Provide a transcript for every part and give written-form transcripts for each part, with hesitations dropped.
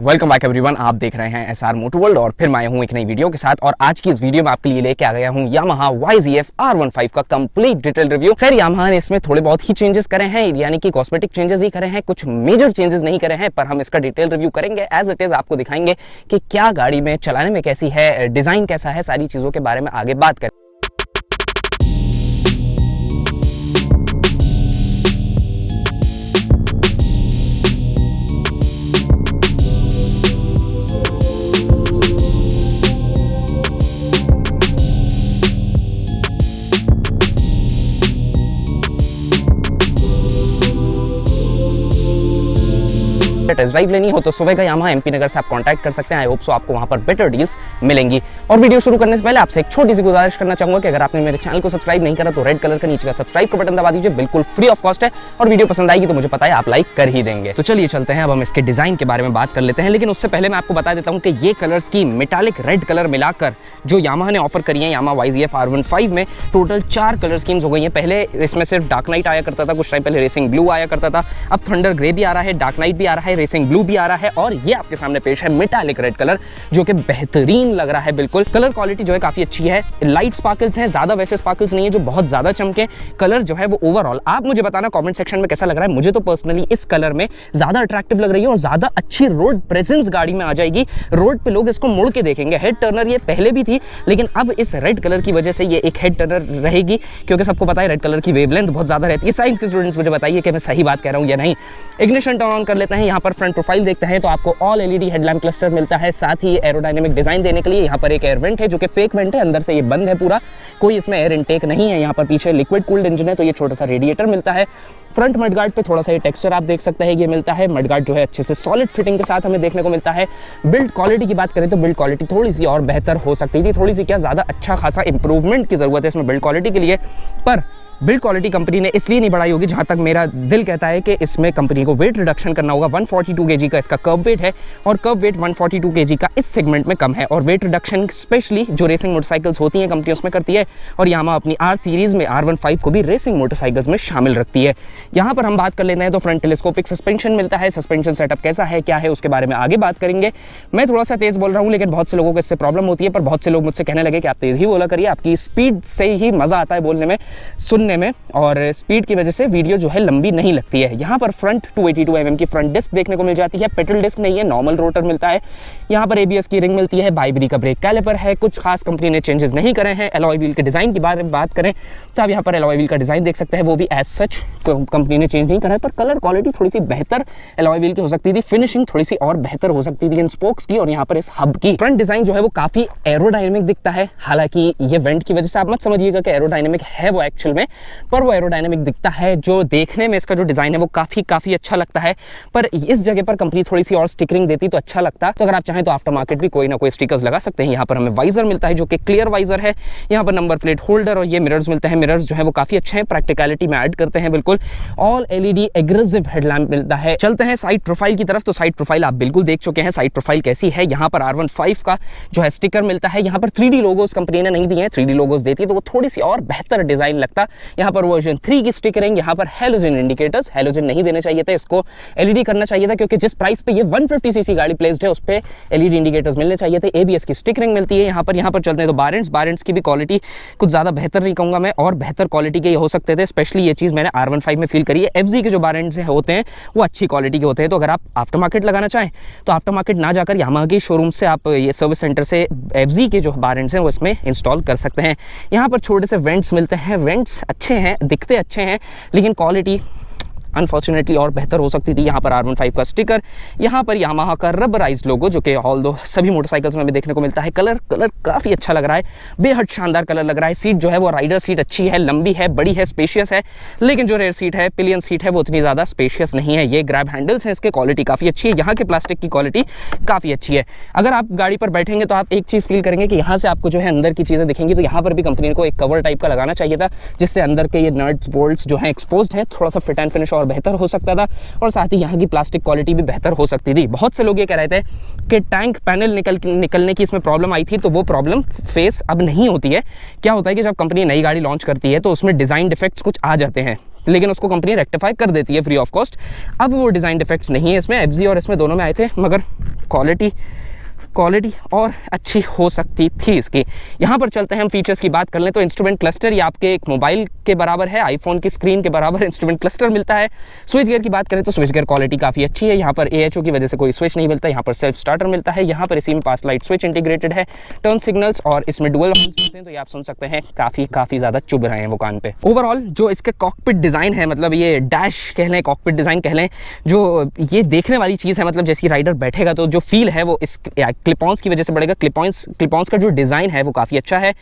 Welcome back everyone, आप देख रहे हैं एसआर मोटोवर्ल्ड और फिर मैं आया हूं एक नई वीडियो के साथ। और आज की इस वीडियो में आपके लिए लेके आ गया हूं यामाहा YZF R15 का कंप्लीट डिटेल रिव्यू। खैर यामाहा ने इसमें थोड़े बहुत ही चेंजेस करे हैं, यानी कि कॉस्मेटिक चेंजेस ही करे हैं, कुछ मेजर चेंजेस नहीं करे हैं, पर हम इसका डिटेल रिव्यू करेंगे। एज इट इज आपको दिखाएंगे कि क्या गाड़ी में चलाने में कैसी है, डिजाइन कैसा है, सारी चीजों के बारे में आगे बात करें। टेस्ट ड्राइव लेनी हो तो सुबह का यामाहा MP नगर से आप कांटेक्ट कर सकते हैं। आई होप सो आपको वहां पर बेटर डील्स मिलेंगी। और वीडियो शुरू करने से पहले आपसे एक छोटी सी गुजारिश करना चाहूंगा कि अगर आपने मेरे चैनल को सब्सक्राइब नहीं करा तो रेड कलर का नीचे का सब्सक्राइब का बटन दबा दीजिए, बिल्कुल फ्री ऑफ कॉस्ट है। और वीडियो पसंद आएगी तो मुझे पता है आप लाइक कर ही देंगे। तो चलिए चलते हैं, अब हम इसके डिजाइन के बारे में बात कर लेते हैं। लेकिन उससे पहले मैं आपको बता देता हूँ कि ये कलर्स की मेटालिक रेड कलर मिलाकर जो यामाहा ने ऑफर करी है यामाहा YZF R15 में टोटल 4 कलर स्कीम्स हो गई हैं। पहले इसमें सिर्फ डार्क नाइट आया करता था, कुछ टाइम पहले रेसिंग ब्लू आया करता था, अब थंडर ग्रे भी आ रहा है, डार्क नाइट भी आ रहा है, रेसिंग ब्लू भी आ रहा है और ये आपके सामने पेश है मेटालिक रेड कलर जो कि बेहतरीन लग रहा है। बिल्कुल कलर क्वालिटी जो है काफी अच्छी है, लाइट स्पार्कल्स हैं, ज्यादा वैसे स्पार्कल्स नहीं है जो बहुत ज्यादा चमके। कलर जो है वो ओवरऑल आप मुझे बताना कमेंट सेक्शन में कैसा लग रहा है। मुझे तो पर्सनली इस कलर में ज्यादा अट्रैक्टिव लग रही है और ज्यादा अच्छी रोड प्रेजेंस गाड़ी में आ जाएगी। रोड पे लोग इसको मुड़ के देखेंगे। हेड टर्नर ये पहले भी थी, लेकिन अब इस रेड कलर की वजह से ये एक हेड टर्नर रहेगी, क्योंकि सबको पता है रेड कलर की वेवलेंथ बहुत ज्यादा रहती है। साइंस के स्टूडेंट्स मुझे बताइए कि मैं सही बात कह रहा हूँ या नहीं। इग्निशन टर्न ऑन कर लेते हैं। यहाँ पर फ्रंट प्रोफाइल देखते हैं तो आपको ऑल LED हेडलैम्प क्लस्टर मिलता है। साथ ही एरोडायनेमिक डिजाइन देने के लिए यहाँ पर एक एयर वेंट है जो कि फेक वेंट है, अंदर से ये बंद है पूरा, कोई इसमें एयर इनटेक नहीं है। यहाँ पर पीछे लिक्विड कूल्ड इंजन है तो ये छोटा सा रेडिएटर मिलता है। फ्रंट मडगार्ड पे थोड़ा सा ये टेक्सचर आप देख सकते हैं, ये मिलता है। मडगार्ड जो है अच्छे से सॉलिड फिटिंग के साथ हमें देखने को मिलता है। बिल्ड क्वालिटी की बात करें तो बिल्ड क्वालिटी थोड़ी सी और बेहतर हो सकती थी, थोड़ी सी क्या ज़्यादा अच्छा खासा इंप्रूवमेंट की जरूरत है इसमें बिल्ड क्वालिटी के लिए। पर बिल्ड क्वालिटी कंपनी ने इसलिए नहीं बढ़ाई होगी, जहां तक मेरा दिल कहता है कि इसमें कंपनी को वेट रिडक्शन करना होगा। 142 kg का इसका कर्व वेट है और कर्व वेट 142 kg का इस सेगमेंट में कम है। और वेट रिडक्शन स्पेशली जो रेसिंग मोटरसाइकिल्स होती हैं कंपनी उसमें करती है, और यामाहा अपनी R सीरीज में R15 को भी रेसिंग मोटरसाइकिल्स में शामिल रखती है। यहाँ पर हम बात कर लेते हैं तो फ्रंट टेलीस्कोपिक सस्पेंशन मिलता है। सस्पेंशन सेटअप कैसा है, क्या है, उसके बारे में आगे बात करेंगे। मैं थोड़ा सा तेज बोल रहा हूँ, लेकिन बहुत से लोगों को इससे प्रॉब्लम होती है, पर बहुत से लोग मुझसे कहने लगे कि आप तेज ही बोला करिए, आपकी स्पीड से ही मजा आता है बोलने में, सुनने में, और स्पीड की वजह से वीडियो जो है लंबी नहीं लगती है। यहाँ पर फ्रंट 282 mm की फ्रंट डिस्क देखने को मिल जाती है। पेट्रोल डिस्क नहीं है, नॉर्मल रोटर मिलता है। यहाँ पर ABS की रिंग मिलती है, बाइबरी का ब्रेक कैलिपर है। कुछ खास कंपनी ने चेंजेस नहीं करे हैं। एलॉय व्हील के डिजाइन के बारे में बात करें तो आप यहाँ पर एलॉय व्हील का डिजाइन देख सकते हैं, वो भी एज सच कंपनी ने चेंज नहीं करा है, पर कलर क्वालिटी थोड़ी सी बेहतर एलॉय व्हील की हो सकती थी, फिनिशिंग थोड़ी सी और बेहतर हो सकती थी इन स्पोक्स की और यहाँ पर इस हब की। फ्रंट डिजाइन जो है वो काफी एरोडायनेमिक दिखता है। हालांकि ये वेंट की वजह से आप मत समझिएगा कि एरोडायनेमिक है वो एक्चुअल में, पर वो एरोडायनेमिक दिखता है। जो देखने में इसका जो डिजाइन है वो काफी अच्छा लगता है, पर इस जगह पर कंपनी थोड़ी सी और स्टिकरिंग देती तो अच्छा लगता। तो अगर आप चाहें तो आफ्टर मार्केट भी कोई ना कोई स्टिकर्स लगा सकते हैं। यहाँ पर हमें वाइजर मिलता है जो कि क्लियर वाइजर है। यहाँ पर नंबर प्लेट होल्डर और ये मिरर्स मिलते हैं। मिरर्स जो है वो काफी अच्छे हैं, प्रैक्टिकलिटी में ऐड करते हैं बिल्कुल। ऑल LED एग्रेसिव हेडलैम्प मिलता है। चलते हैं साइड प्रोफाइल की तरफ। तो साइड प्रोफाइल आप बिल्कुल देख चुके हैं, साइड प्रोफाइल कैसी है। यहाँ पर R15 का जो है स्टिकर मिलता है। यहाँ पर 3D लोगोस कंपनी ने नहीं दिए हैं, 3D लोगोस देती तो वो थोड़ी सी और बेहतर डिजाइन लगता। यहाँ पर वर्जन 3 की स्टिकरिंग, यहाँ पर हेलोजन इंडिकेटर्स, हेलोजन नहीं देने चाहिए थे, इसको LED करना चाहिए था, क्योंकि जिस प्राइस पे ये 150cc गाड़ी प्लेस्ड है उस पे LED इंडिकेटर्स मिलने चाहिए थे। ABS की स्टिकरिंग मिलती है। यहाँ पर चलते हैं तो बारेंट्स की भी क्वालिटी कुछ ज्यादा बेहतर नहीं कहूंगा मैं, और बेहतर क्वालिटी के हो सकते थे। स्पेशली ये चीज मैंने R15 में फील करी है। FZ के जो बारेंट्स होते हैं वो अच्छी क्वालिटी के होते हैं। तो अगर आप आफ्टर मार्केट लगाना चाहें तो आफ्टर मार्केट ना जाकर यामाहा के शोरूम से आप ये सर्विस सेंटर से FZ के जो बारेंट्स हैं वो इसमें इंस्टॉल कर सकते हैं। यहाँ पर छोटे से वेंट्स मिलते हैं। वेंट्स अच्छे हैं, दिखते अच्छे हैं, लेकिन क्वालिटी अनफॉर्चुनेटली और बेहतर हो सकती थी। यहाँ पर R15 का स्टिकर, यहाँ पर यामाहा का रबराइज्ड लोगो जो कि ऑल्दो सभी मोटरसाइकिल्स में हमें देखने को मिलता है। कलर काफ़ी अच्छा लग रहा है, बेहद शानदार कलर लग रहा है। सीट जो है वो राइडर सीट अच्छी है, लंबी है, बड़ी है, स्पेशियस है, लेकिन जो रेयर सीट है, पिलियन सीट है, वो उतनी ज़्यादा स्पेशियस नहीं है। ये ग्रैब हैंडल्स हैं, इसके क्वालिटी काफ़ी अच्छी है। यहाँ के प्लास्टिक की क्वालिटी काफ़ी अच्छी है। अगर आप गाड़ी पर बैठेंगे तो आप एक चीज़ फील करेंगे कि यहाँ से आपको जो है अंदर की चीज़ें दिखेंगी, तो यहाँ पर भी कंपनी को एक कवर टाइप का लगाना चाहिए था, जिससे अंदर के ये नट्स बोल्ट्स जो हैं एक्सपोज्ड हैं, थोड़ा सा फिट एंड फिनिश और बेहतर हो सकता था। और साथ ही यहाँ की प्लास्टिक क्वालिटी भी बेहतर हो सकती थी। बहुत से लोग ये कह रहे थे कि टैंक पैनल निकलने की इसमें प्रॉब्लम आई थी, तो वो प्रॉब्लम फेस अब नहीं होती है। क्या होता है कि जब कंपनी नई गाड़ी लॉन्च करती है तो उसमें डिज़ाइन डिफेक्ट्स कुछ आ जाते हैं, लेकिन उसको कंपनी रेक्टिफाई कर देती है फ्री ऑफ कॉस्ट। अब वो डिज़ाइन डिफेक्ट्स नहीं है इसमें, एफजी और इसमें दोनों में आए थे, मगर क्वालिटी और अच्छी हो सकती थी इसकी। यहाँ पर चलते हैं हम फीचर्स की बात कर लें तो इंस्ट्रूमेंट क्लस्टर ये आपके एक मोबाइल के बराबर है, आईफोन की स्क्रीन के बराबर इंस्ट्रूमेंट क्लस्टर मिलता है। स्विच गियर की बात करें तो स्विच गियर क्वालिटी काफ़ी अच्छी है, यहाँ पर AHO की वजह से कोई स्विच नहीं मिलता, यहाँ पर सेल्फ स्टार्टर मिलता है, यहाँ पर इसी में पास लाइट स्विच इंटीग्रेटेड है, टर्न सिग्नल्स और इसमें डुअल हॉर्न्स मिलते हैं, तो ये आप सुन सकते हैं काफ़ी ज़्यादा चुभ रहे हैं वो कान पे। ओवरऑल जो इसके कॉकपिट डिज़ाइन है, मतलब ये डैश कह लें, कॉकपिट डिज़ाइन कह लें, जो ये देखने वाली चीज़ है, मतलब जैसे राइडर बैठेगा तो जो फील है वो इस क्लिपॉन्स की वजह से बढ़ेगा। क्लिपॉन्स का जो डिज़ाइन है वो काफ़ी अच्छा है।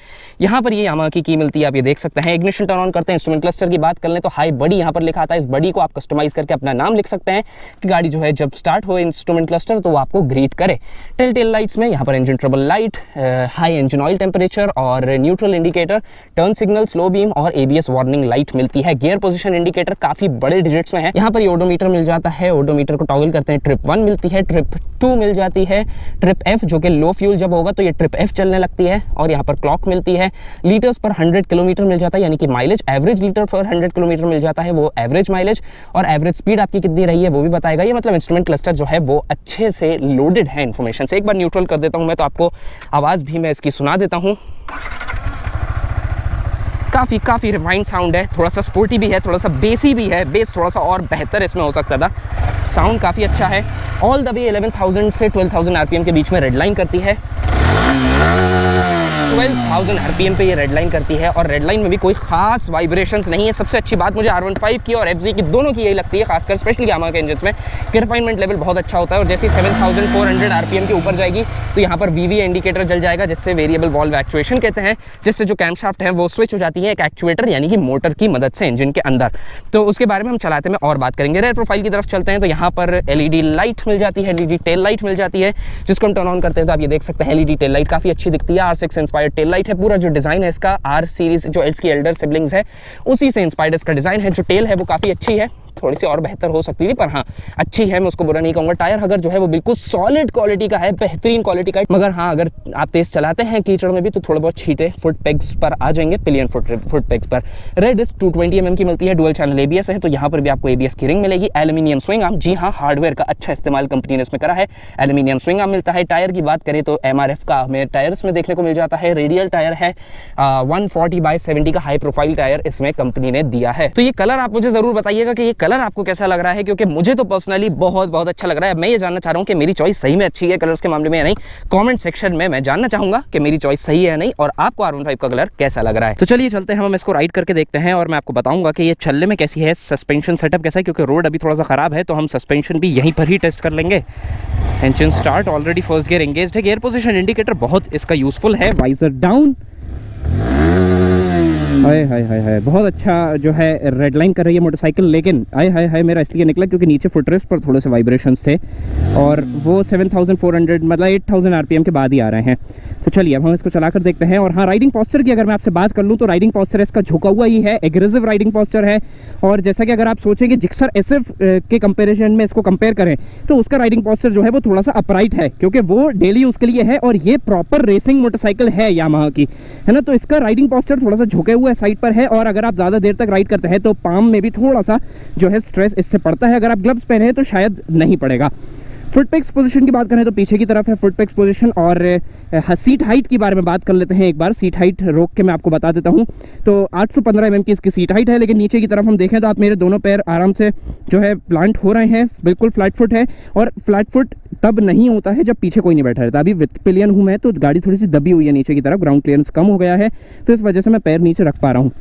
यहाँ पर ये यामाहा की मिलती है, आप ये देख सकते हैं। इग्निशन टर्न ऑन करते हैं, इंस्ट्रूमेंट क्लस्टर की बात कर लें तो हाई बडी यहाँ पर लिखा आता है, इस बडी को आप कस्टमाइज करके अपना नाम लिख सकते हैं कि गाड़ी जो है जब स्टार्ट हो इंस्ट्रूमेंट क्लस्टर तो वो आपको ग्रीट करे। टेल लाइट्स में यहाँ पर engine trouble light, high engine oil temperature और neutral indicator, turn signal, slow beam और ABS वार्निंग लाइट मिलती है। गियर पोजीशन इंडिकेटर काफ़ी बड़े डिजिट्स में है। यहाँ पर ये ओडोमीटर मिल जाता है, ओडोमीटर को टॉगल करते हैं, ट्रिप 1 मिलती है, ट्रिप 2 मिल जाती है, ट्रिप F जो कि लो फ्यूल जब होगा तो ये ट्रिप F चलने लगती है, और यहाँ पर क्लॉक मिलती है। लीटर्स पर 100 किलोमीटर मिल जाता है, यानी कि माइलेज एवरेज लीटर पर 100 किलोमीटर मिल जाता है, वो एवरेज माइलेज, और एवरेज स्पीड आपकी कितनी रही है वो भी बताएगा ये। मतलब इंस्ट्रूमेंट क्लस्टर जो है वो अच्छे से लोडेड है इन्फॉर्मेशन से। एक बार न्यूट्रल कर देता हूँ मैं, तो आपको आवाज़ भी मैं इसकी सुना देता हूँ। काफ़ी रिफाइंड साउंड है, थोड़ा सा स्पोर्टी भी है, थोड़ा सा बेसी भी है, बेस थोड़ा सा और बेहतर इसमें हो सकता था। साउंड काफ़ी अच्छा है। ऑल द वे 11,000 से 12,000 RPM के बीच में रेड लाइन करती है। 12,000 RPM पे ये रेड लाइन करती है, और रेड लाइन में भी कोई खास वाइब्रेशंस नहीं है। सबसे अच्छी बात मुझे R15 की और FZ की दोनों की यही लगती है, खासकर स्पेशली यामाहा के इंजन्स में, कि रिफाइनमेंट लेवल बहुत अच्छा होता है। और जैसे 7,400 RPM के ऊपर जाएगी तो यहाँ पर VV इंडिकेटर जल जाएगा, जिससे वेरिएबल वॉल्व एक्चुएशन कहते हैं, जिससे जो कैमशाफ्ट है वो स्विच हो जाती है एक एक्चुएटर यानी कि मोटर की मदद से इंजन के अंदर। तो उसके बारे में हम चलाते में और बात करेंगे। रेयर प्रोफाइल की तरफ चलते हैं तो यहाँ पर LED लाइट मिल जाती है, LED टेल लाइट मिल जाती है, जिसको हम टर्न ऑन करते हैं तो आप ये देख सकते हैं LED टेल लाइट काफ़ी अच्छी दिखती है। R6 इंस्पायर्ड टेल लाइट है। पूरा जो डिज़ाइन है इसका R सीरीज जो इसकी एल्डर सिबलिंग्स है उसी से इंस्पायर्ड इसका डिज़ाइन है। जो टेल है वो काफ़ी अच्छी है, थोड़ी सी और बेहतर हो सकती थी, पर हाँ अच्छी है, मैं उसको बुरा नहीं कहूँगा। टायर अगर जो है वो बिल्कुल सॉलिड क्वालिटी का है, बेहतरीन क्वालिटी का है, मगर हाँ अगर आप तेज़ चलाते हैं कीचड़ में भी तो थोड़े बहुत छींटे फुट पेग्स पर आ जाएंगे, पिलियन फुट पेग्स पर। रेड डिस्क 220 mm की मिलती है, डुअल चैनल ABS है, तो यहाँ पर भी आपको ABS की रिंग मिलेगी। एल्यूमिनियम स्विंग आर्म, जी हाँ हार्डवेयर का अच्छा इस्तेमाल कंपनी ने इसमें करा है, एल्यूमिनियम स्विंग आर्म मिलता है। टायर की बात करें तो MRF का हमें टायर्स में देखने को मिल जाता है। रेडियल टायर है, 140/70 का हाई प्रोफाइल टायर इसमें कंपनी ने दिया है। तो ये कलर आप मुझे ज़रूर बताइएगा कि ये कलर आपको कैसा लग रहा है, क्योंकि मुझे तो पर्सनली बहुत अच्छा लग रहा है। मैं ये जानना चाह रहा हूँ कि मेरी चॉइस सही में अच्छी है कलर्स के मामले में या नहीं। कमेंट सेक्शन में मैं जानना चाहूंगा कि मेरी चॉइस सही है या नहीं, और आपको R15 का कलर कैसा लग रहा है। तो चलिए चलते हैं, हम इसको राइड करके देखते हैं और मैं आपको बताऊंगा कि ये चलने में कैसी है, सस्पेंशन सेटअप कैसा है, क्योंकि रोड अभी थोड़ा सा खराब है तो हम सस्पेंशन भी यहीं पर ही टेस्ट कर लेंगे। Engine start, already first gear engaged है। गियर पोजीशन इंडिकेटर बहुत इसका यूजफुल है। वाइजर डाउन, हाय हाय हाय हाय, बहुत अच्छा जो है रेड लाइन कर रही है मोटरसाइकिल। लेकिन हाय हाय हाय मेरा इसलिए निकला क्योंकि नीचे फुटरेस्ट पर थोड़े से वाइब्रेशंस थे, और वो 7,400 मतलब 8,000 RPM के बाद ही आ रहे हैं। तो चलिए अब हम इसको चला कर देखते हैं। और हाँ, राइडिंग पॉस्चर की अगर मैं आपसे बात कर लूँ तो राइडिंग पॉस्चर इसका झुका हुआ ही है, एग्रेसिव राइडिंग पॉस्चर है। और जैसा कि अगर आप सोचें कि जिक्सर SF के कंपेरिजन में इसको कंपेयर करें तो उसका राइडिंग पॉस्चर जो है वो थोड़ा सा अपराइट है, क्योंकि वो डेली यूज़ के लिए है और ये प्रॉपर रेसिंग मोटरसाइकिल है यामाहा की, है ना। तो इसका राइडिंग पॉस्चर थोड़ा सा झुके हुए साइड पर है, और अगर आप ज़्यादा देर तक राइड करते हैं तो पाम में भी थोड़ा सा जो है स्ट्रेस इससे पड़ता है। अगर आप ग्लव्स पहने हैं तो शायद नहीं पड़ेगा। फुट पेग्स पोजीशन की बात करें तो पीछे की तरफ है फुट पेग्स पोजीशन। और सीट हाइट की बारे में बात कर लेते हैं एक बार। सीट हाइट रोक के मैं आपको बता देता हूं, तो 815 mm की इसकी सीट हाइट है। लेकिन नीचे की तरफ हम देखें तो आप मेरे दोनों पैर आराम से जो है प्लांट हो रहे हैं, बिल्कुल फ्लैट फुट है। और फ्लैट फुट तब नहीं होता है जब पीछे कोई नहीं बैठा रहता। अभी विथ पिलियन हूँ मैं, तो गाड़ी थोड़ी सी दबी हुई है नीचे की तरफ, ग्राउंड क्लियरेंस कम हो गया है, तो इस वजह से मैं पैर नीचे रख पा रहा हूँ।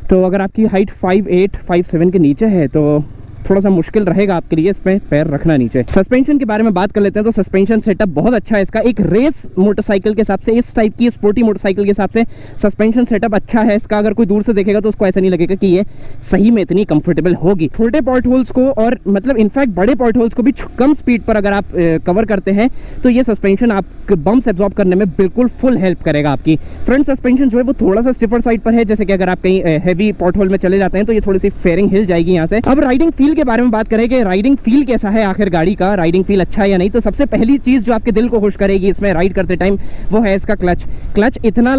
तो अगर आपकी हाइट 5'8", 5'7" के नीचे है तो थोड़ा सा मुश्किल रहेगा आपके लिए इसमें पैर रखना नीचे। सस्पेंशन के बारे में बात कर लेते हैं तो सस्पेंशन सेटअप बहुत अच्छा है इसका। एक रेस मोटरसाइकिल के हिसाब से, इस टाइप की स्पोर्टी मोटरसाइकिल के हिसाब से सस्पेंशन सेटअप अच्छा है इसका। अगर कोई दूर से देखेगा तो उसको ऐसा नहीं लगेगा कि ये सही में इतनी कंफर्टेबल होगी। छोटे पॉट होल्स को और मतलब इनफैक्ट बड़े पॉट होल्स को भी कम स्पीड पर अगर आप कवर करते हैं तो ये सस्पेंशन आप बम्प्स एब्जॉर्ब करने में बिल्कुल फुल हेल्प करेगा आपकी। फ्रंट सस्पेंशन जो है वो थोड़ा सा स्टिफर साइड पर है, जैसे कि अगर आप कहीं हैवी पॉट होल में चले जाते हैं तो ये थोड़ी सी फेयरिंग हिल जाएगी यहाँ से। अब राइडिंग फील फील के बारे में बात करें कि राइडिंग फील कैसा है आखिर गाड़ी का, राइडिंग फील अच्छा है या नहीं, तो सबसे पहली चीज़ जो आपके दिल को खुश करेगी इसमें राइड करते टाइम वो है इसका क्लच इतना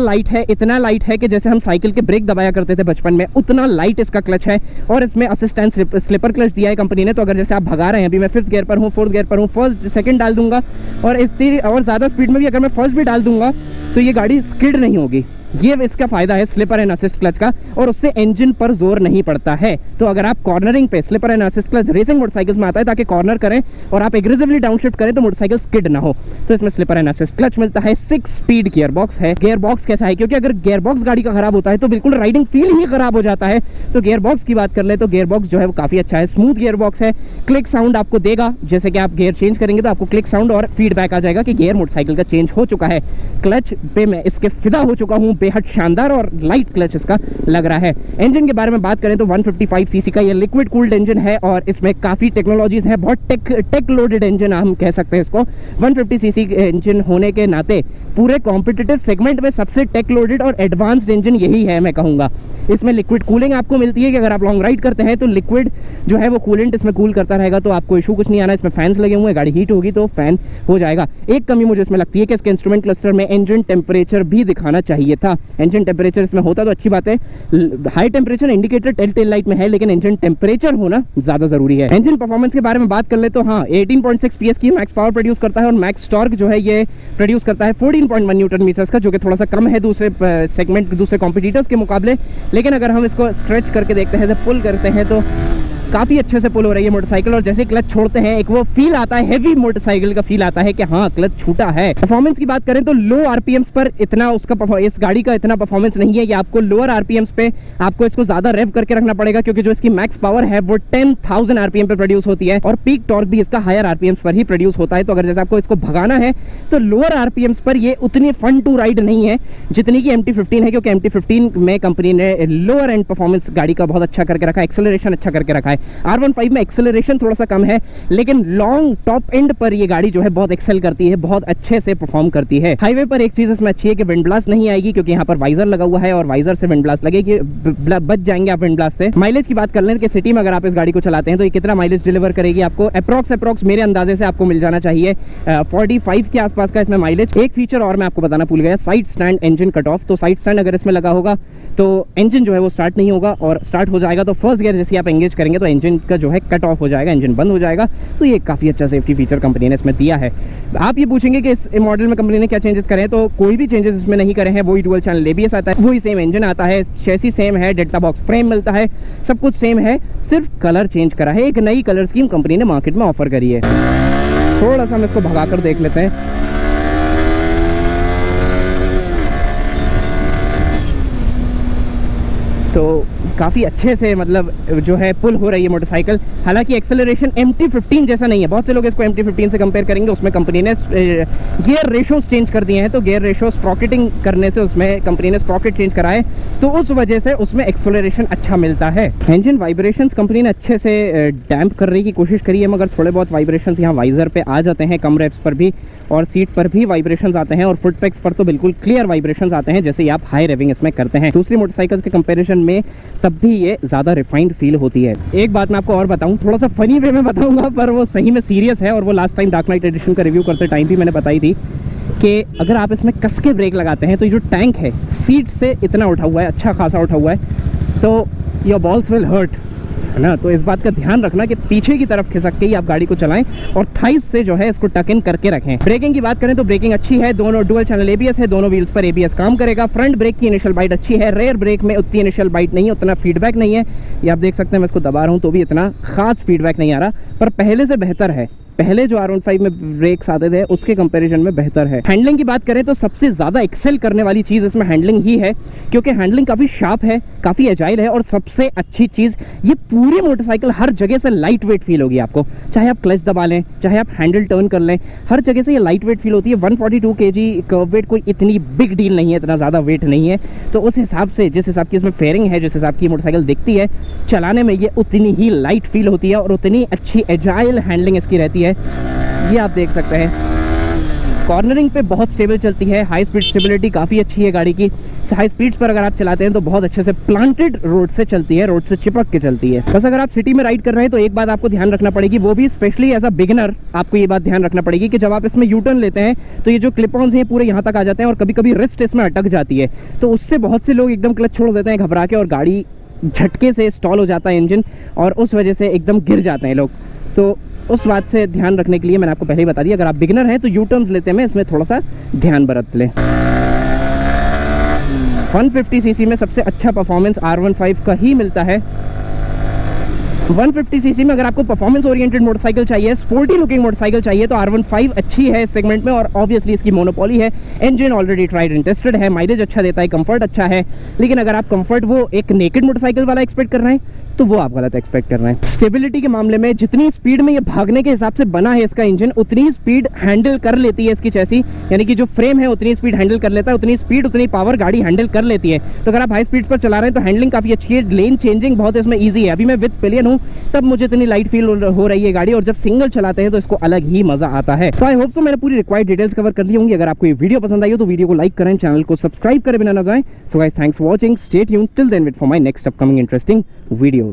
लाइट है कि जैसे हम साइकिल के ब्रेक दबाया करते थे बचपन में, उतना लाइट इसका क्लच है। और इसमें असिस्टेंट स्लिपर क्लच दिया है कंपनी ने, तो अगर जैसे आप भगा रहे हैं, अभी मैं 5th गियर पर हूँ, 4th गियर पर हूँ, फर्स्ट सेकंड डाल दूंगा और ज़्यादा स्पीड में भी अगर मैं फर्स्ट भी डाल दूंगा तो ये गाड़ी स्किड नहीं होगी। ये इसका फायदा है स्लिपर एंड असिस्ट क्लच का, और उससे इंजन पर जोर नहीं पड़ता है। तो अगर आप कॉर्नरिंग पे slipper and assist clutch racing motorcycles में आता है ताकि कॉर्नर करें और आप एग्रेसिवली डाउनशिफ्ट करें तो मोटरसाइकिल स्किड ना हो, तो इसमें स्लिपर एंड असिस्ट क्लच मिलता है। 6 स्पीड गियर बॉक्स है। गियर बॉक्स कैसा है, क्योंकि अगर गियर बॉक्स गाड़ी का खराब होता है तो बिल्कुल राइडिंग फील ही खराब हो जाता है। तो गियर बॉक्स की बात कर ले तो गियर बॉक्स जो है वो काफी अच्छा है, स्मूथ गियर बॉक्स है। क्लिक साउंड आपको देगा, जैसे कि आप गियर चेंज करेंगे तो आपको क्लिक साउंड और फीडबैक आ जाएगा कि गियर मोटरसाइकिल का चेंज हो चुका है। क्लच पे मैं इसके फिदा हो चुका हूँ, बेहद शानदार और लाइट क्लच इसका लग रहा है। इंजन के बारे में बात करें तो 155 सीसी का ये लिक्विड कूल्ड इंजन है और इसमें काफी टेक्नोलॉजीज है, बहुत टेक लोडेड इंजन हम कह सकते हैं इसको। 150 सीसी इंजन होने के नाते पूरे कॉम्पिटिटिव सेगमेंट में सबसे टेक लोडेड और एडवांस्ड इंजन यही है मैं कहूँगा। इसमें लिक्विड कूलिंग आपको मिलती है कि अगर आप लॉन्ग राइड करते हैं तो लिक्विड जो है वो कूलेंट इसमें कूल करता रहेगा, तो आपको इशू कुछ नहीं आना। इसमें फैंस लगे हुए हैं, गाड़ी हीट होगी तो फैन हो जाएगा। एक कमी मुझे इसमें लगती है कि इसके इंस्ट्रूमेंट क्लस्टर में इंजन टेम्परेचर भी दिखाना चाहिए था। इंजन टेम्परेचर इसमें होता तो अच्छी बात है। High temperature indicator tail light में है, लेकिन इंजन टेम्परेचर होना ज्यादा जरूरी है। इंजन परफॉर्मेंस के बारे में बात कर ले तो हाँ, 18.6 PS की मैक्स पावर प्रोड्यूस करता है और मैक्स टॉर्क जो है ये प्रोड्यूस करता है 14.1 न्यूटन मीटर्स का, जो कि थोड़ा सा कम है दूसरे सेगमेंट दूसरे कॉम्पिटिटर्स के मुकाबले। लेकिन अगर हम इसको स्ट्रेच करके देखते हैं, पुल करते हैं तो काफ़ी अच्छे से पुल हो रही है मोटरसाइकिल, और जैसे क्लच छोड़ते हैं एक वो फील आता है, हेवी मोटरसाइकिल का फील आता है कि हाँ क्लच छूटा है। परफॉर्मेंस की बात करें तो लो आरपीएम्स पर इतना उसका इस गाड़ी का इतना परफॉर्मेंस नहीं है कि आपको लोअर आरपीएम्स पे आपको इसको ज़्यादा रेव करके रखना पड़ेगा, क्योंकि जो इसकी मैक्स पावर है वो 10,000 आरपीएम पर प्रोड्यूस होती है और पीक टॉर्क भी इसका हायर आरपीएम्स पर ही प्रोड्यूस होता है। तो अगर जैसे आपको इसको भगाना है तो लोअर आरपीएम्स पर ये उतनी फन टू राइड नहीं है जितनी कि MT-15 है, क्योंकि MT-15 में कंपनी ने लोअर एंड परफॉर्मेंस गाड़ी का बहुत अच्छा करके रखा है, एक्सेलरेशन अच्छा करके रखा है। R15 में एक्सेलरेशन थोड़ा सा कम है, लेकिन लॉन्ग टॉप एंड पर ये गाड़ी जो है बहुत एक्सेल करती है, बहुत अच्छे से परफॉर्म करती है। हाईवे पर एक चीज इसमें अच्छी है कि विंड ब्लास्ट नहीं आएगी, क्योंकि यहाँ पर वाइजर लगा हुआ है और वाइजर से विंड ब्लास्ट लगेगी, बच जाएंगे आप विंड ब्लास्ट से। माइलेज की बात कर लें कि सिटी में अगर आप इस गाड़ी को चलाते हैं तो ये कितना माइलेज डिलीवर करेगी आपको, अप्रॉक्स मेरे अंदाजे से आपको मिल जाना चाहिए 45 के आसपास का इसमें माइलेज। एक फीचर और मैं आपको बताना भूल गया, side stand engine cut off. तो साइड स्टैंड अगर इसमें लगा होगा तो इंजन जो है वो स्टार्ट नहीं होगा, और स्टार्ट हो जाएगा तो फर्स्ट गियर जैसे आप एंगेज करेंगे तो इंजन का जो है कट ऑफ हो जाएगा, इंजन बंद हो जाएगा। तो ये काफ़ी अच्छा सेफ्टी फीचर कंपनी ने इसमें दिया है। आप ये पूछेंगे कि इस मॉडल में कंपनी ने क्या चेंजेस करे, तो कोई भी चेंजेस इसमें नहीं करे हैं। वही डुअल चैनल ABS आता है, वही सेम इंजन आता है, चेसी सेम है, डेल्टा बॉक्स फ्रेम मिलता है, सब कुछ सेम है, सिर्फ कलर चेंज करा है। एक नई कलर स्कीम कंपनी ने मार्केट में ऑफर करी है। थोड़ा सा हम इसको भगा कर देख लेते हैं। तो काफ़ी अच्छे से मतलब जो है पुल हो रही है मोटरसाइकिल। हालांकि एक्सेलरेशन MT-15 जैसा नहीं है, बहुत से लोग इसको MT-15 से कंपेयर करेंगे, उसमें कंपनी ने गियर रेशोस चेंज कर दिए हैं। तो गियर रेशो स्प्रॉकेटिंग करने से उसमें कंपनी ने स्प्रॉकेट चेंज कराए, तो उस वजह से उसमें एक्सेलरेशन अच्छा मिलता है। इंजन वाइब्रेशंस कंपनी ने अच्छे से डैम्प करने की कोशिश करी है, मगर थोड़े बहुत वाइब्रेशंस यहाँ वाइजर पे आ जाते हैं, कम रेव्स पर भी, और सीट पर भी वाइब्रेशंस आते हैं, और फुट पैक्स पर तो बिल्कुल क्लियर वाइब्रेशंस आते हैं जैसे आप हाई रेविंग इसमें करते हैं। दूसरी मोटरसाइकिल्स के कंपेरिजन में तब भी ये ज़्यादा रिफाइंड फील होती है। एक बात मैं आपको और बताऊं, थोड़ा सा फनी वे में बताऊंगा, पर वो सही में सीरियस है, और वो last time dark night addition का रिव्यू करते टाइम भी मैंने बताई थी कि अगर आप इसमें कस के ब्रेक लगाते हैं तो ये जो टैंक है सीट से इतना उठा हुआ है, अच्छा खासा उठा हुआ है, तो योर बॉल्स विल हर्ट, है ना। तो इस बात का ध्यान रखना कि पीछे की तरफ खिसक के ही आप गाड़ी को चलाएं, और थाइस से जो है इसको टक इन करके रखें। ब्रेकिंग की बात करें तो ब्रेकिंग अच्छी है, दोनों डुअल चैनल ABS है, दोनों व्हील्स पर ABS काम करेगा। फ्रंट ब्रेक की इनिशियल बाइट अच्छी है, रेयर ब्रेक में उतनी इनिशियल बाइट नहीं है, उतना फीडबैक नहीं है। ये आप देख सकते हैं, मैं इसको दबा रहा हूँ तो भी इतना खास फीडबैक नहीं आ रहा, पर पहले से बेहतर है। पहले जो R15 में ब्रेक्स आते थे उसके कंपैरिजन में बेहतर है। हैंडलिंग की बात करें तो सबसे ज़्यादा एक्सेल करने वाली चीज़ इसमें हैंडलिंग ही है, क्योंकि हैंडलिंग काफ़ी शार्प है, काफ़ी एजाइल है, और सबसे अच्छी चीज़ ये पूरी मोटरसाइकिल हर जगह से लाइट वेट फील होगी आपको, चाहे आप क्लच दबा लें, चाहे आप हैंडल टर्न कर लें, हर जगह से ये लाइट वेट फील होती है। 142 kg कर्व वेट कोई इतनी बिग डील नहीं है, इतना ज़्यादा वेट नहीं है। तो उस हिसाब से जिस हिसाब की इसमें फेयरिंग है, जिस हिसाब की मोटरसाइकिल दिखती है, चलाने में ये उतनी ही लाइट फील होती है और उतनी अच्छी एजाइल हैंडलिंग इसकी रहती है। ये आप देख सकते हैं, कॉर्नरिंग पे बहुत स्टेबल चलती है, हाई स्पीड स्टेबिलिटी काफ़ी अच्छी है गाड़ी की। हाई स्पीड्स पर अगर आप चलाते हैं तो बहुत अच्छे से प्लांटेड रोड से चलती है, रोड से चिपक के चलती है। बस अगर आप सिटी में राइड कर रहे हैं तो एक बात आपको ध्यान रखना पड़ेगी, वो भी स्पेशली एज अ बिगिनर आपको ये बात ध्यान रखना पड़ेगी कि जब आप इसमें यूटर्न लेते हैं तो ये जो क्लिप ऑन्स हैं पूरे यहाँ तक आ जाते हैं और कभी कभी रिस्ट इसमें अटक जाती है, तो उससे बहुत से लोग एकदम क्लच छोड़ देते हैं घबरा के और गाड़ी झटके से स्टॉल हो जाता है इंजन और उस वजह से एकदम गिर जाते हैं लोग। तो उस बात से ध्यान रखने के लिए मैंने आपको पहले ही बता दिया, अगर आप बिगिनर हैं तो यू टर्न्स लेते हैं इसमें थोड़ा सा ध्यान बरत लें। 150 सीसी में सबसे अच्छा परफॉर्मेंस R15 का ही मिलता है। 150 सीसी में अगर आपको परफॉर्मेंस ओरिएंटेड मोटरसाइकिल चाहिए, स्पोर्टी लुकिंग मोटरसाइकिल चाहिए तो R15 अच्छी है इस सेगमेंट में और ऑब्वियसली इसकी मोनोपोली है। Engine already tried and tested है, माइलेज अच्छा देता है, कंफर्ट अच्छा है। लेकिन अगर आप कंफर्ट वो एक नेकेड मोटरसाइकिल वाला एक्सपेक्ट कर रहे हैं तो वो आप गलत एक्सपेक्ट कर रहे हैं। स्टेबिलिटी के मामले में जितनी स्पीड में ये भागने के हिसाब से बना है इसका इंजन, उतनी ही स्पीड हैंडल कर लेती है इसकी चैसी, यानी कि जो फ्रेम है उतनी स्पीड हैंडल कर लेता है, उतनी स्पीड उतनी पावर गाड़ी हैंडल कर लेती है। तो अगर आप हाई स्पीड पर चला रहे हैं तो हैंडलिंग काफ़ी अच्छी है, लेन चेंजिंग बहुत इसमें ईजी है। अभी मैं विद पिलियन हूँ तब मुझे इतनी लाइट फील हो रही है गाड़ी, और जब सिंगल चलाते हैं तो इसको अलग ही मजा आता है। तो आई होप सो मैंने पूरी रिक्वायर्ड डिटेल्स कवर कर ली होंगी। अगर आपको ये वीडियो पसंद आई हो तो वीडियो को लाइक करें, चैनल को सब्सक्राइब करें बिना ना जाएं। So guys thanks for watching, stay tuned till then wait for my next upcoming interesting video.